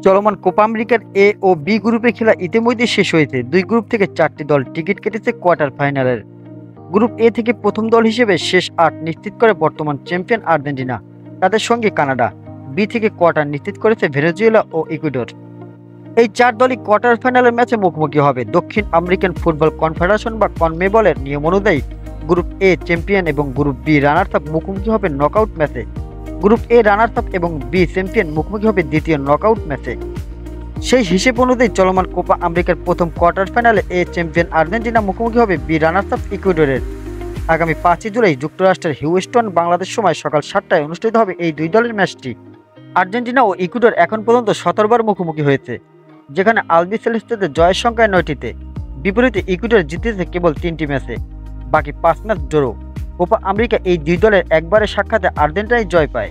চলমান কোপা আমেরিকার এ ও বি গ্রুপে খেলা ইতিমধ্যে শেষ হয়েছে। দুই গ্রুপ থেকে 4টি দল টিকিট কেটেছে কোয়ার্টার ফাইনালের। গ্রুপ এ থেকে প্রথম দল হিসেবে শেষ 8 নিশ্চিত করে বর্তমান চ্যাম্পিয়ন আর্জেন্টিনা, তাদের সঙ্গে কানাডা। বি থেকে কোয়ার্টার নিশ্চিত করেছে ভেনেজুয়েলা ও ইকুয়েডর। এই 4 দলই কোয়ার্টার ফাইনালের ম্যাচে মুখোমুখি হবে। দক্ষিণ আমেরিকান ফুটবল কনফেডারেশন বা কনমেবলের নিয়ম অনুযায়ী গ্রুপ এ চ্যাম্পিয়ন এবং গ্রুপ বি রানার্স আপ মুখোমুখি হবে নকআউট ম্যাচে। গ্রুপ এ রানার্স আপ এবং বি চ্যাম্পিয়ন মুখোমুখি হবে দ্বিতীয় নকআউট ম্যাচে। সেই হিসেব অনুযায়ী চলমান কোপা আমেরিকার প্রথম কোয়ার্টার ফাইনালে এ চ্যাম্পিয়ন আর্জেন্টিনা মুখোমুখি হবে বি রানার্স আপ ইকুয়েডরের। আগামী 5 জুলাই যুক্তরাষ্ট্রের হিউস্টন, বাংলাদেশ সময় সকাল 7টায় অনুষ্ঠিত হবে এই দুই দলের ম্যাচটি। আর্জেন্টিনা ও ইকুয়েডর এখন পর্যন্ত 17 বার মুখোমুখি হয়েছে, যেখানে আলবিসেলেস্তেদের জয়ের সংখ্যায় 9টিতে। বিপরীতে ইকুয়েডর জিতেছে কেবল 3টি ম্যাচে, বাকি 5 ম্যাচ ড্র। কোপা আমেরিকা এই দুই দলের একবারের সাক্ষাতে আর্জেন্টিনাই জয় পায়।